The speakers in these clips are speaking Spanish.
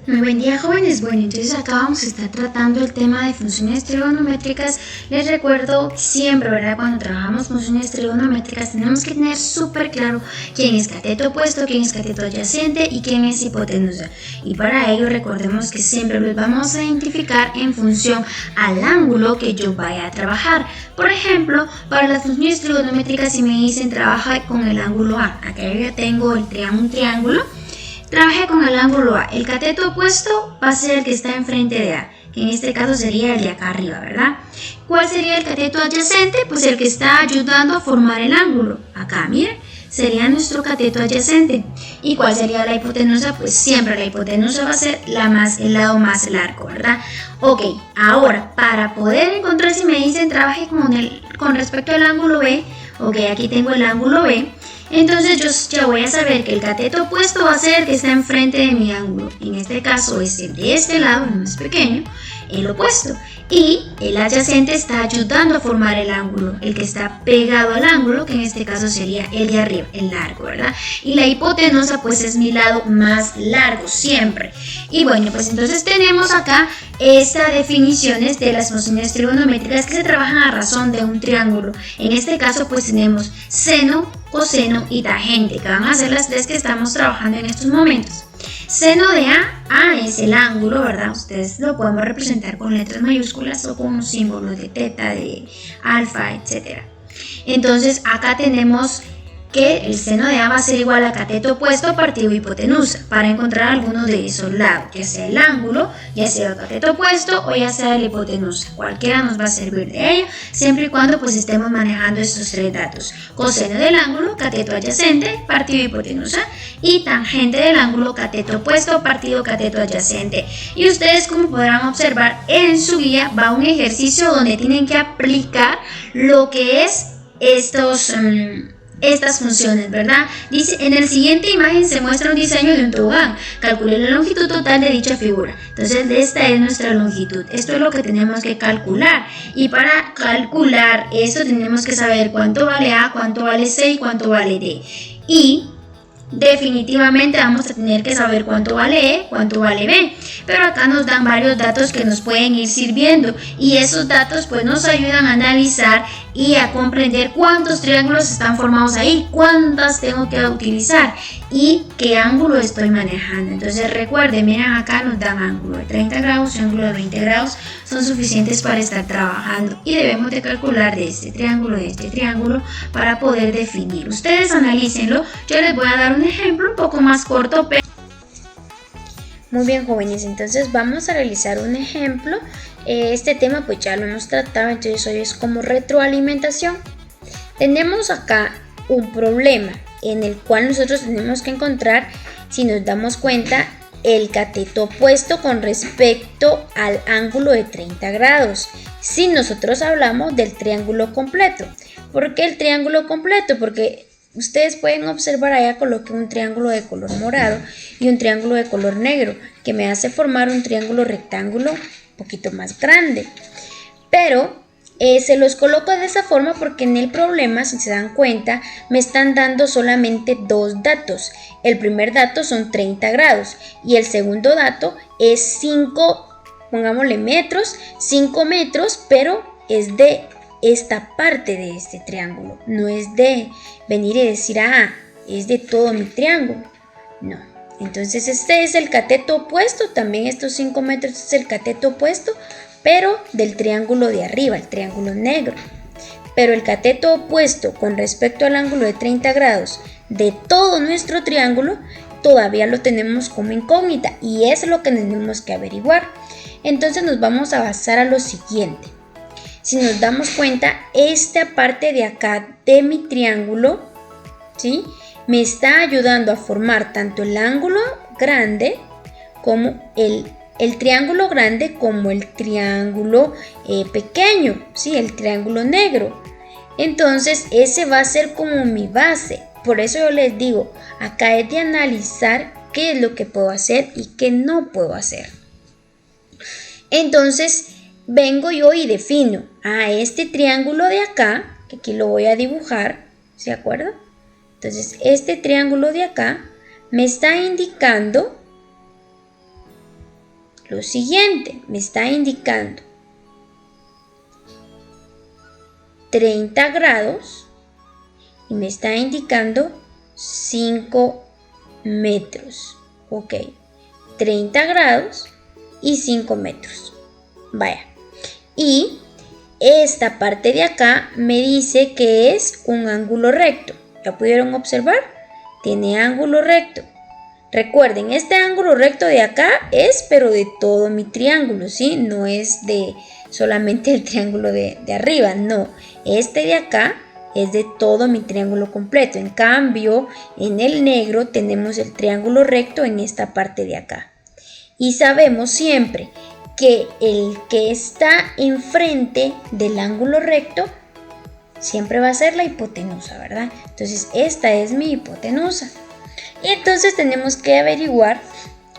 Muy buen día, jóvenes. Bueno, entonces acá vamos a estar tratando el tema de funciones trigonométricas. Les recuerdo que siempre, ¿verdad? Cuando trabajamos funciones trigonométricas tenemos que tener súper claro quién es cateto opuesto, quién es cateto adyacente y quién es hipotenusa. Y para ello recordemos que siempre los vamos a identificar en función al ángulo que yo vaya a trabajar. Por ejemplo, para las funciones trigonométricas, si me dicen trabaja con el ángulo A, acá yo ya tengo un triángulo. Trabaje con el ángulo A. El cateto opuesto va a ser el que está enfrente de A, que en este caso sería el de acá arriba, ¿verdad? ¿Cuál sería el cateto adyacente? Pues el que está ayudando a formar el ángulo. Acá, miren, sería nuestro cateto adyacente. ¿Y cuál sería la hipotenusa? Pues siempre la hipotenusa va a ser el lado más largo, ¿verdad? Ok, ahora, para poder encontrar, si me dicen trabaje con respecto al ángulo B, ok, aquí tengo el ángulo B. Entonces yo ya voy a saber que el cateto opuesto va a ser el que está enfrente de mi ángulo. En este caso es el de este lado, el más pequeño, el opuesto. Y el adyacente está ayudando a formar el ángulo, el que está pegado al ángulo, que en este caso sería el de arriba, el largo, ¿verdad? Y la hipotenusa pues es mi lado más largo, siempre. Y bueno, pues entonces tenemos acá estas definiciones de las funciones trigonométricas que se trabajan a razón de un triángulo. En este caso pues tenemos seno, coseno y tangente, que van a ser las tres que estamos trabajando en estos momentos. Seno de A es el ángulo, ¿verdad? Ustedes lo podemos representar con letras mayúsculas o con unos símbolos de teta, de alfa, etc. Entonces acá tenemos que el seno de A va a ser igual a cateto opuesto partido hipotenusa para encontrar alguno de esos lados, ya sea el ángulo, ya sea el cateto opuesto o ya sea la hipotenusa. Cualquiera nos va a servir de ello, siempre y cuando pues estemos manejando estos tres datos: coseno del ángulo, cateto adyacente, partido hipotenusa, y tangente del ángulo, cateto opuesto, partido cateto adyacente. Y ustedes, como podrán observar en su guía, va un ejercicio donde tienen que aplicar lo que es estas funciones, ¿verdad? Dice, en la siguiente imagen se muestra un diseño de un tobogán. Calcule la longitud total de dicha figura. Entonces, esta es nuestra longitud. Esto es lo que tenemos que calcular. Y para calcular esto tenemos que saber cuánto vale A, cuánto vale C y cuánto vale D. Y definitivamente vamos a tener que saber cuánto vale E, cuánto vale B, pero acá nos dan varios datos que nos pueden ir sirviendo y esos datos pues nos ayudan a analizar y a comprender cuántos triángulos están formados ahí, cuántas tengo que utilizar y qué ángulo estoy manejando. Entonces recuerden, miren, acá nos dan ángulo de 30 grados y ángulo de 20 grados, son suficientes para estar trabajando y debemos de calcular de este triángulo para poder definir. Ustedes analícenlo, yo les voy a dar un ejemplo un poco más corto, pero... Muy bien, jóvenes, entonces vamos a realizar un ejemplo. Este tema pues ya lo hemos tratado, entonces hoy es como retroalimentación. Tenemos acá un problema en el cual nosotros tenemos que encontrar, si nos damos cuenta, el cateto opuesto con respecto al ángulo de 30 grados. Si nosotros hablamos del triángulo completo. ¿Por qué el triángulo completo? Porque ustedes pueden observar, allá coloqué un triángulo de color morado y un triángulo de color negro que me hace formar un triángulo rectángulo un poquito más grande. Pero se los coloco de esa forma porque en el problema, si se dan cuenta, me están dando solamente dos datos. El primer dato son 30 grados y el segundo dato es 5, pongámosle metros, 5 metros, pero es de esta parte de este triángulo. No es de venir y decir, es de todo mi triángulo. No. Entonces este es el cateto opuesto, también estos 5 metros es el cateto opuesto, pero del triángulo de arriba, el triángulo negro. Pero el cateto opuesto con respecto al ángulo de 30 grados de todo nuestro triángulo todavía lo tenemos como incógnita y es lo que tenemos que averiguar. Entonces nos vamos a basar a lo siguiente. Si nos damos cuenta, esta parte de acá de mi triángulo, ¿sí?, me está ayudando a formar tanto el ángulo grande como el triángulo grande como el triángulo pequeño, ¿sí?, el triángulo negro. Entonces ese va a ser como mi base. Por eso yo les digo, acá es de analizar qué es lo que puedo hacer y qué no puedo hacer. Entonces vengo yo y defino a este triángulo de acá, que aquí lo voy a dibujar, ¿se acuerdan? Entonces este triángulo de acá me está indicando lo siguiente, me está indicando 30 grados y me está indicando 5 metros. Ok, 30 grados y 5 metros. Vaya. Y esta parte de acá me dice que es un ángulo recto. ¿Ya pudieron observar? Tiene ángulo recto. Recuerden, este ángulo recto de acá es pero de todo mi triángulo, ¿sí? No es de solamente el triángulo de arriba, no. Este de acá es de todo mi triángulo completo. En cambio, en el negro tenemos el triángulo recto en esta parte de acá. Y sabemos siempre que el que está enfrente del ángulo recto siempre va a ser la hipotenusa, ¿verdad? Entonces, esta es mi hipotenusa. Y entonces tenemos que averiguar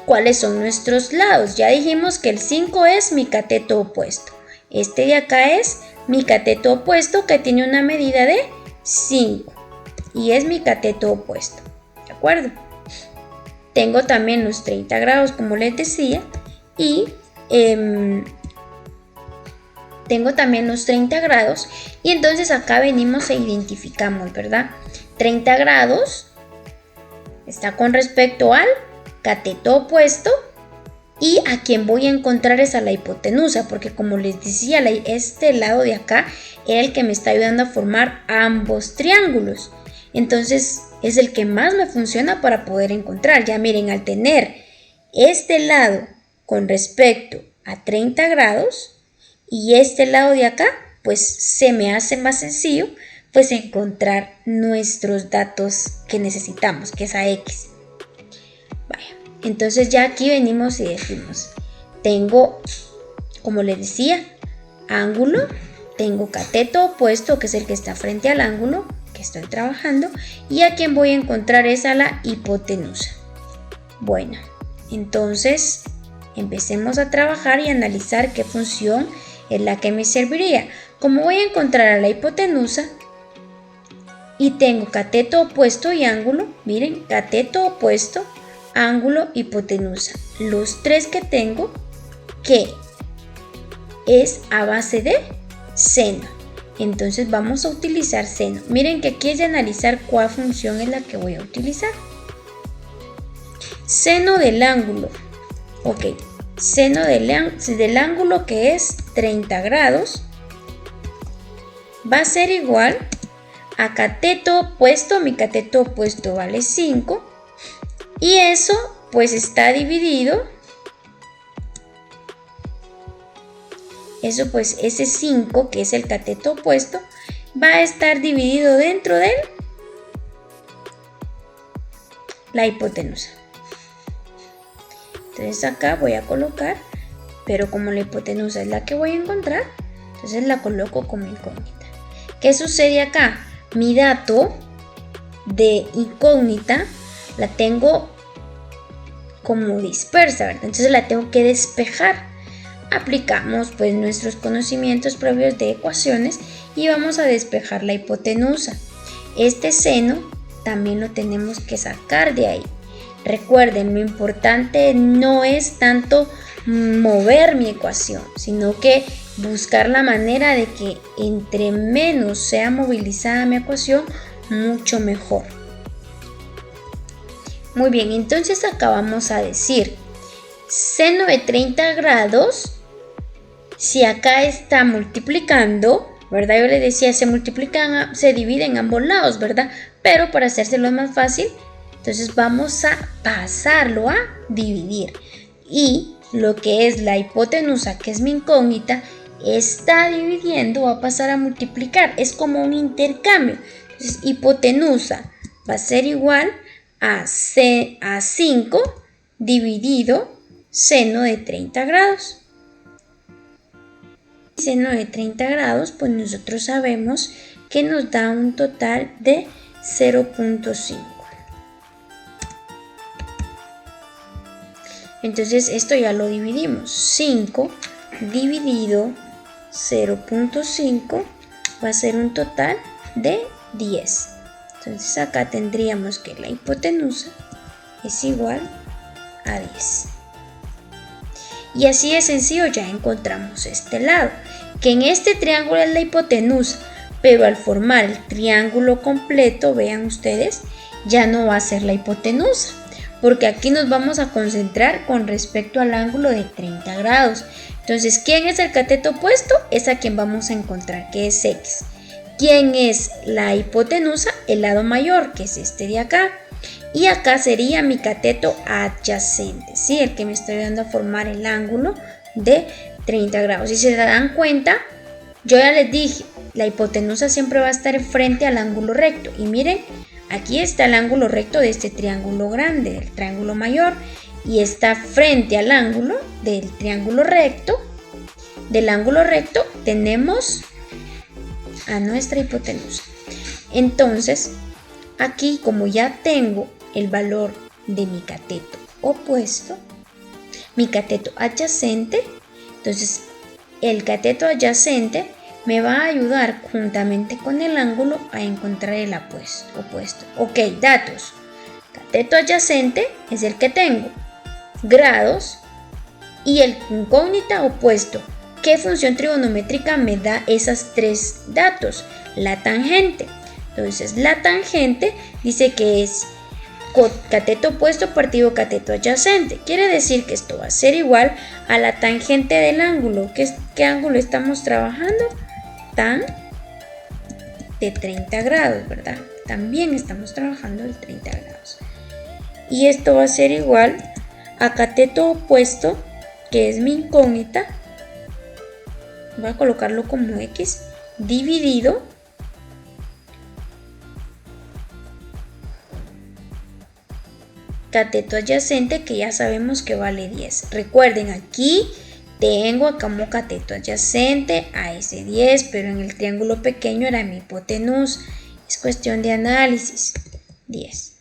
cuáles son nuestros lados. Ya dijimos que el 5 es mi cateto opuesto. Este de acá es mi cateto opuesto que tiene una medida de 5. Y es mi cateto opuesto. ¿De acuerdo? Tengo también los 30 grados, como les decía. Y tengo también los 30 grados. Y entonces acá venimos e identificamos, ¿verdad? 30 grados está con respecto al cateto opuesto y a quien voy a encontrar es a la hipotenusa, porque como les decía, este lado de acá era el que me está ayudando a formar ambos triángulos. Entonces es el que más me funciona para poder encontrar. Ya miren, al tener este lado con respecto a 30 grados y este lado de acá, pues se me hace más sencillo pues encontrar nuestros datos que necesitamos, que es a X. Vaya, entonces ya aquí venimos y decimos, tengo, como les decía, ángulo, tengo cateto opuesto, que es el que está frente al ángulo que estoy trabajando, y a quien voy a encontrar es a la hipotenusa. Bueno, entonces empecemos a trabajar y analizar qué función es la que me serviría. Como voy a encontrar a la hipotenusa, y tengo cateto opuesto y ángulo, miren, cateto opuesto, ángulo, hipotenusa. Los tres que tengo, que es a base de seno. Entonces vamos a utilizar seno. Miren que aquí es de analizar cuál función es la que voy a utilizar. Seno del ángulo. Ok, seno del ángulo que es 30 grados va a ser igual a cateto opuesto. Mi cateto opuesto vale 5 y eso pues está dividido, eso pues ese 5 que es el cateto opuesto va a estar dividido dentro de la hipotenusa. Entonces acá voy a colocar, pero como la hipotenusa es la que voy a encontrar, entonces la coloco como incógnita. ¿Qué sucede acá? Mi dato de incógnita la tengo como dispersa, ¿verdad? Entonces la tengo que despejar. Aplicamos pues nuestros conocimientos previos de ecuaciones y vamos a despejar la hipotenusa. Este seno también lo tenemos que sacar de ahí. Recuerden, lo importante no es tanto mover mi ecuación, sino que buscar la manera de que entre menos sea movilizada mi ecuación, mucho mejor. Muy bien, entonces acá vamos a decir seno de 30 grados, si acá está multiplicando, ¿verdad? Yo les decía, se divide en ambos lados, ¿verdad? Pero para hacérselo más fácil, entonces vamos a pasarlo a dividir. Y lo que es la hipotenusa, que es mi incógnita, está dividiendo, va a pasar a multiplicar. Es como un intercambio. Entonces hipotenusa va a ser igual a 5 dividido seno de 30 grados. Seno de 30 grados, pues nosotros sabemos que nos da un total de 0.5. Entonces esto ya lo dividimos. 5 dividido 0.5 va a ser un total de 10. Entonces acá tendríamos que la hipotenusa es igual a 10. Y así de sencillo ya encontramos este lado, que en este triángulo es la hipotenusa, pero al formar el triángulo completo, vean ustedes, ya no va a ser la hipotenusa, porque aquí nos vamos a concentrar con respecto al ángulo de 30 grados. Entonces, ¿quién es el cateto opuesto? Es a quien vamos a encontrar, que es X. ¿Quién es la hipotenusa? El lado mayor, que es este de acá. Y acá sería mi cateto adyacente, ¿sí? El que me está ayudando a formar el ángulo de 30 grados. Si se dan cuenta, yo ya les dije, la hipotenusa siempre va a estar frente al ángulo recto. Y miren, aquí está el ángulo recto de este triángulo grande, del triángulo mayor. Y está frente al ángulo del triángulo recto. Del ángulo recto tenemos a nuestra hipotenusa. Entonces, aquí como ya tengo el valor de mi cateto opuesto, mi cateto adyacente, entonces el cateto adyacente me va a ayudar juntamente con el ángulo a encontrar el opuesto. Ok, datos. Cateto adyacente es el que tengo, grados, y el incógnita opuesto. ¿Qué función trigonométrica me da esos tres datos? La tangente. Entonces la tangente dice que es cateto opuesto partido cateto adyacente. Quiere decir que esto va a ser igual a la tangente del ángulo. ¿Qué ángulo estamos trabajando? Tan de 30 grados, ¿verdad? También estamos trabajando el 30 grados. Y esto va a ser igual a cateto opuesto, que es mi incógnita. Voy a colocarlo como X, dividido cateto adyacente, que ya sabemos que vale 10. Recuerden, aquí tengo como cateto adyacente a ese 10, pero en el triángulo pequeño era mi hipotenusa. Es cuestión de análisis. 10.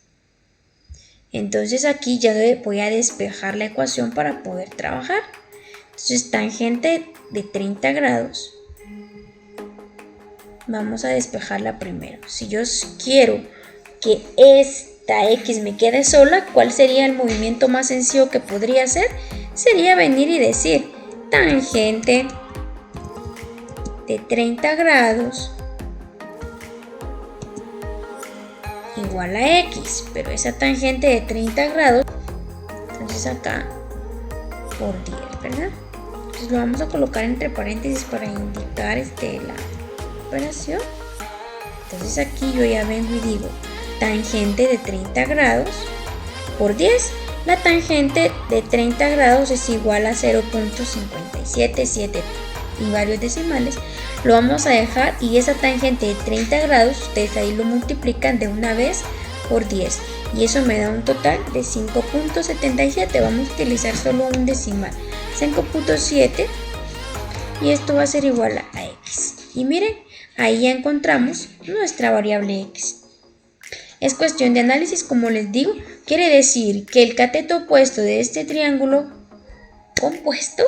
Entonces aquí ya voy a despejar la ecuación para poder trabajar. Entonces tangente de 30 grados. Vamos a despejarla primero. Si yo quiero que esta X me quede sola, ¿cuál sería el movimiento más sencillo que podría hacer? Sería venir y decir tangente de 30 grados igual a X, pero esa tangente de 30 grados, entonces acá por 10, ¿verdad? Entonces lo vamos a colocar entre paréntesis para indicar la operación. Entonces aquí yo ya vengo y digo tangente de 30 grados por 10. La tangente de 30 grados es igual a 0.577 y varios decimales. Lo vamos a dejar, y esa tangente de 30 grados ustedes ahí lo multiplican de una vez por 10 y eso me da un total de 5.77. Vamos a utilizar solo un decimal, 5.7, y esto va a ser igual a X. Y miren, ahí ya encontramos nuestra variable X. Es cuestión de análisis, como les digo. Quiere decir que el cateto opuesto de este triángulo compuesto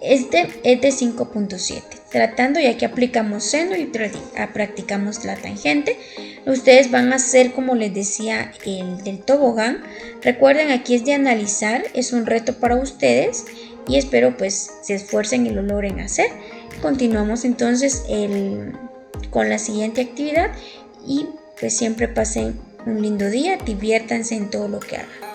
es de 5.7. Tratando, ya que aplicamos seno y practicamos la tangente, ustedes van a hacer, como les decía, el del tobogán. Recuerden, aquí es de analizar, es un reto para ustedes y espero pues se esfuercen y lo logren hacer. Continuamos entonces con la siguiente actividad y pues siempre pasen un lindo día, diviértanse en todo lo que hagan.